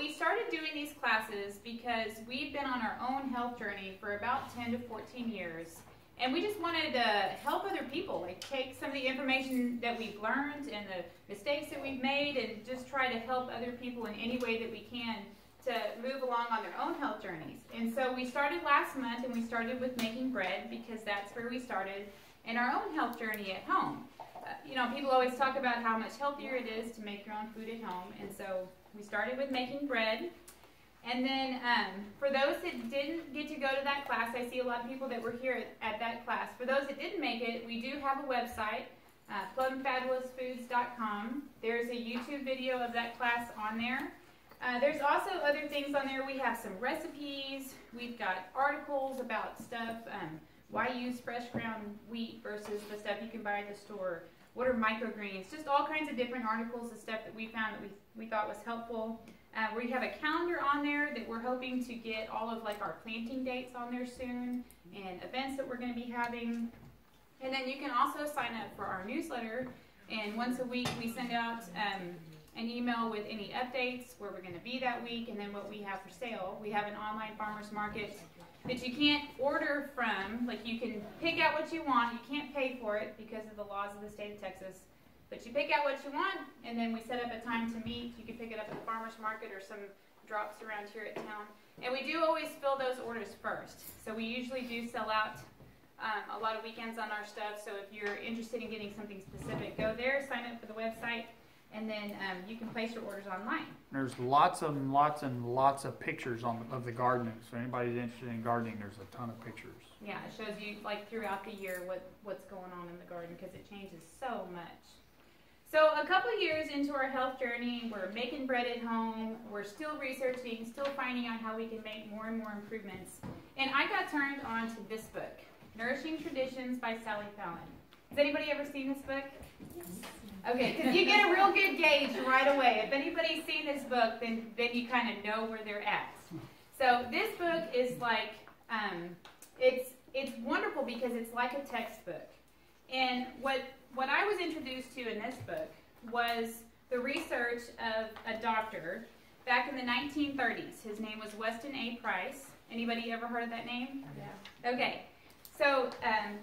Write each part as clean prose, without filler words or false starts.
we started doing these classes because we've been on our own health journey for about 10 to 14 years. And we just wanted to help other people, like take some of the information that we've learned and the mistakes that we've made and just try to help other people in any way that we can to move along on their own health journeys. And so we started last month, and we started with making bread because that's where we started in our own health journey at home. You know, people always talk about how much healthier it is to make your own food at home, and so we started with making bread. And then for those that didn't get to go to that class, I see a lot of people that were here at that class. For those that didn't make it, we do have a website, plumfabulousfoods.com. There's a YouTube video of that class on there. There's also other things on there. We have some recipes. We've got articles about stuff, why use fresh ground wheat versus the stuff you can buy at the store. What are microgreens? Just all kinds of different articles of stuff that we found that we thought was helpful. We have a calendar on there that we're hoping to get all of like our planting dates on there soon and events that we're going to be having. And then you can also sign up for our newsletter, and once a week we send out an email with any updates, where we're going to be that week, and then what we have for sale. We have an online farmers market that you can't order from. Like, you can pick out what you want. You can't pay for it because of the laws of the state of Texas. But you pick out what you want, and then we set up a time to meet. You can pick it up at the farmers market or some drops around here at town. And we do always fill those orders first. So we usually do sell out a lot of weekends on our stuff. So if you're interested in getting something specific, go there, sign up for the website, and then you can place your orders online. There's lots and lots of pictures of the gardening. So anybody's interested in gardening, there's a ton of pictures. Yeah, it shows you like throughout the year what's going on in the garden, because it changes so much. So a couple years into our health journey, we're making bread at home. We're still researching, still finding out how we can make more and more improvements. And I got turned on to this book, Nourishing Traditions by Fallon. Has anybody ever seen this book? Yes. Okay, because you get a real good gauge right away. If anybody's seen this book, then you kind of know where they're at. So this book is like, it's wonderful because it's like a textbook. And what I was introduced to in this book was the research of a doctor back in the 1930s. His name was Weston A. Price. Anybody ever heard of that name? Yeah. Okay. So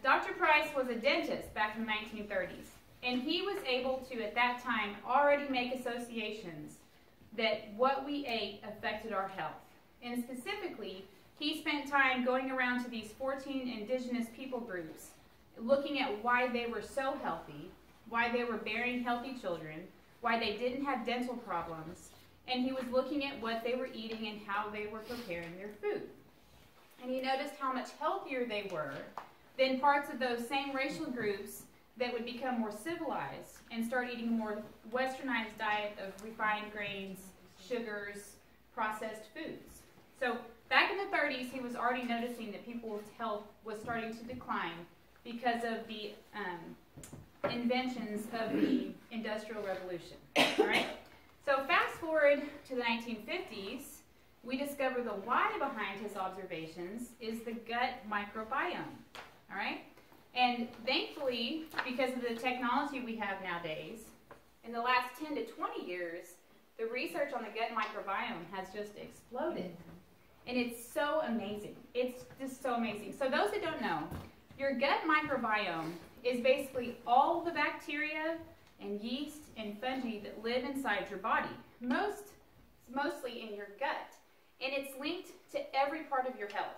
Dr. Price was a dentist back in the 1930s. And he was able to, at that time, already make associations that what we ate affected our health. And specifically, he spent time going around to these 14 indigenous people groups, looking at why they were so healthy, why they were bearing healthy children, why they didn't have dental problems, and he was looking at what they were eating and how they were preparing their food. And he noticed how much healthier they were than parts of those same racial groups that would become more civilized and start eating a more westernized diet of refined grains, sugars, processed foods. So back in the 30s, he was already noticing that people's health was starting to decline because of the inventions of the Industrial Revolution. All right? So fast forward to the 1950s, we discover the why behind his observations is the gut microbiome. All right? And thankfully, because of the technology we have nowadays, in the last 10 to 20 years, the research on the gut microbiome has just exploded. And it's so amazing. It's just so amazing. So those that don't know, your gut microbiome is basically all the bacteria and yeast and fungi that live inside your body, mostly in your gut. And it's linked to every part of your health.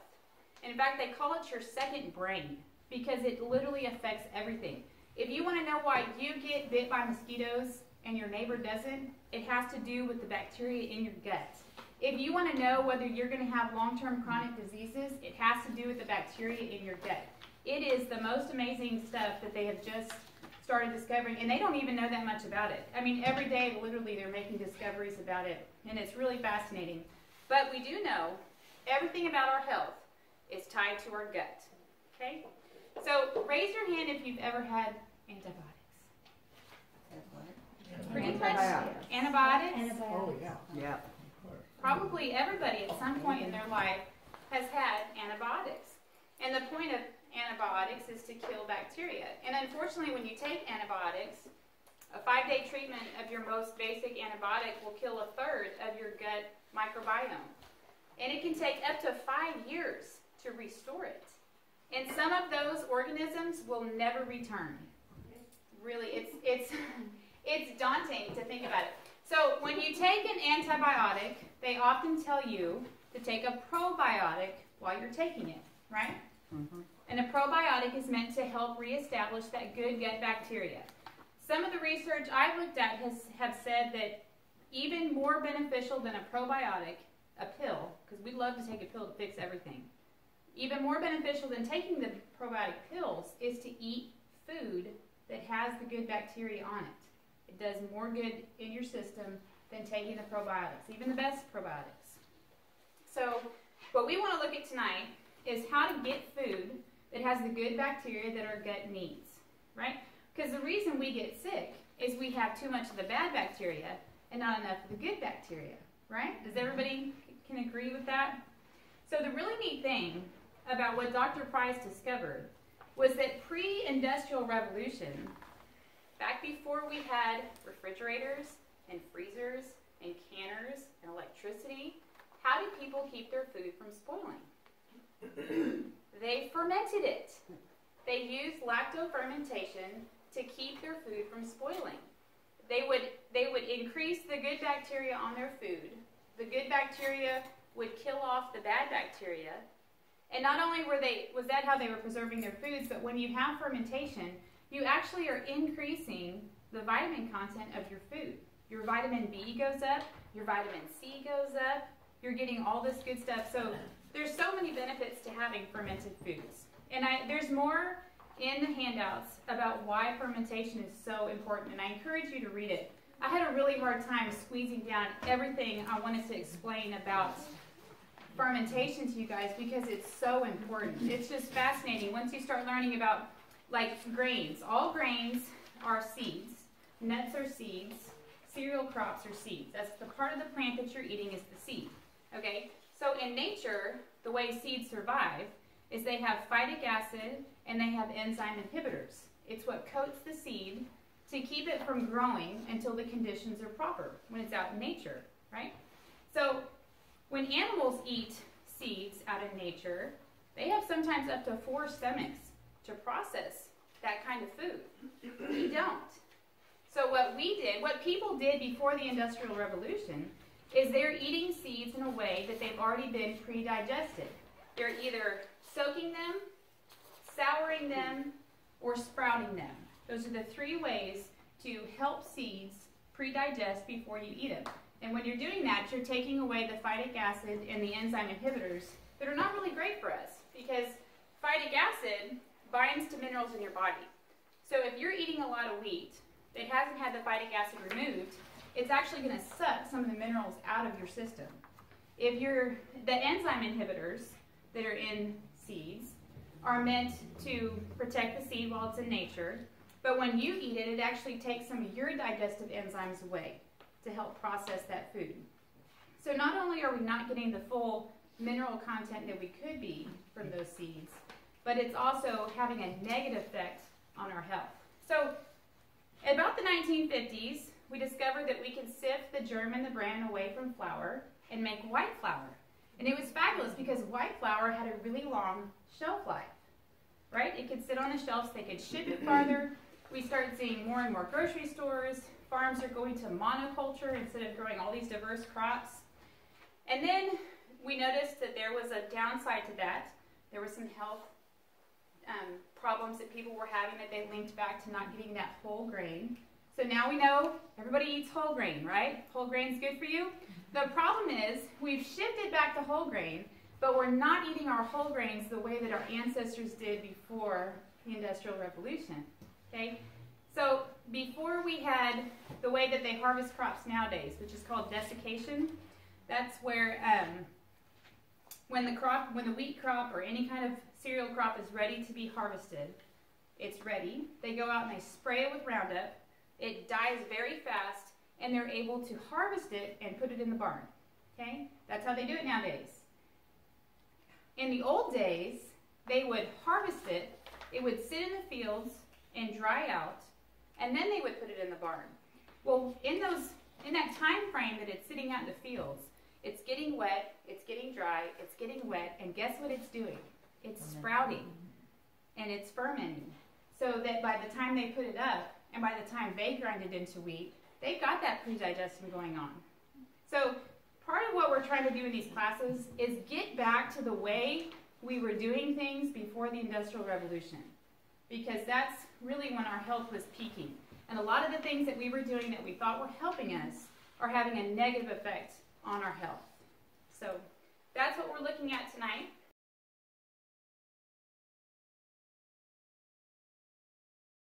And in fact, they call it your second brain, because it literally affects everything. If you want to know why you get bit by mosquitoes and your neighbor doesn't, it has to do with the bacteria in your gut. If you want to know whether you're going to have long-term chronic diseases, it has to do with the bacteria in your gut. It is the most amazing stuff that they have just started discovering, and they don't even know that much about it. I mean, every day, literally, they're making discoveries about it, and it's really fascinating. But we do know everything about our health is tied to our gut. Okay? So raise your hand if you've ever had antibiotics. Pretty much antibiotics. Oh, yeah. Yeah. Probably everybody at some point in their life has had antibiotics. And the point of antibiotics is to kill bacteria. And unfortunately, when you take antibiotics, a 5-day treatment of your most basic antibiotic will kill 1/3 of your gut microbiome. And it can take up to 5 years to restore it. And some of those organisms will never return. Really, it's daunting to think about it. So when you take an antibiotic, they often tell you to take a probiotic while you're taking it, right? Mm-hmm. And a probiotic is meant to help reestablish that good gut bacteria. Some of the research I've looked at have said that even more beneficial than a probiotic, a pill, because we love to take a pill to fix everything, even more beneficial than taking the probiotic pills is to eat food that has the good bacteria on it. It does more good in your system than taking the probiotics, even the best probiotics. So what we want to look at tonight is how to get food that has the good bacteria that our gut needs, right? Because the reason we get sick is we have too much of the bad bacteria and not enough of the good bacteria, right? Does everybody can agree with that? So the really neat thing about what Dr. Price discovered was that pre-industrial revolution, back before we had refrigerators and freezers and canners and electricity, how did people keep their food from spoiling? They fermented it. They used lactofermentation to keep their food from spoiling. They would increase the good bacteria on their food. The good bacteria would kill off the bad bacteria. And not only was that how they were preserving their foods, but when you have fermentation, you actually are increasing the vitamin content of your food. Your vitamin B goes up, your vitamin C goes up, you're getting all this good stuff. So there's so many benefits to having fermented foods. And there's more in the handouts about why fermentation is so important, and I encourage you to read it. I had a really hard time squeezing down everything I wanted to explain about fermentation to you guys because it's so important. It's just fascinating once you start learning about, like, grains. All grains are seeds. Nuts are seeds. Cereal crops are seeds. That's the part of the plant that you're eating is the seed. Okay? So in nature, the way seeds survive is they have phytic acid and they have enzyme inhibitors. It's what coats the seed to keep it from growing until the conditions are proper when it's out in nature, right? So when animals eat seeds out in nature, they have sometimes up to 4 stomachs to process that kind of food. We don't. So what people did before the Industrial Revolution is they're eating seeds in a way that they've already been pre-digested. They're either soaking them, souring them, or sprouting them. Those are the 3 ways to help seeds pre-digest before you eat them. And when you're doing that, you're taking away the phytic acid and the enzyme inhibitors that are not really great for us because phytic acid binds to minerals in your body. So if you're eating a lot of wheat that hasn't had the phytic acid removed, it's actually going to suck some of the minerals out of your system. The enzyme inhibitors that are in seeds are meant to protect the seed while it's in nature, but when you eat it, it actually takes some of your digestive enzymes away to help process that food. So not only are we not getting the full mineral content that we could be from those seeds, but it's also having a negative effect on our health. So about the 1950s, we discovered that we could sift the germ and the bran away from flour and make white flour. And it was fabulous because white flour had a really long shelf life, right? It could sit on the shelves, they could ship it farther. We started seeing more and more grocery stores. Farms are going to monoculture instead of growing all these diverse crops. And then we noticed that there was a downside to that. There were some health problems that people were having that they linked back to not getting that whole grain. So now we know everybody eats whole grain, right? Whole grain's good for you. The problem is we've shifted back to whole grain, but we're not eating our whole grains the way that our ancestors did before the Industrial Revolution, okay? So before we had the way that they harvest crops nowadays, which is called desiccation, that's where when the wheat crop or any kind of cereal crop is ready to be harvested, it's ready. They go out and they spray it with Roundup. It dies very fast, and they're able to harvest it and put it in the barn, okay? That's how they do it nowadays. In the old days, they would harvest it, it would sit in the fields and dry out, and then they would put it in the barn. Well, in that time frame that it's sitting out in the fields, It's getting wet, it's getting dry, it's getting wet, and guess what it's doing? It's sprouting, and it's fermenting. So that by the time they put it up, and by the time they grind it into wheat, they've got that pre-digestion going on. So part of what we're trying to do in these classes is get back to the way we were doing things before the Industrial Revolution, because that's really when our health was peaking. And a lot of the things that we were doing that we thought were helping us are having a negative effect on our health. So that's what we're looking at tonight.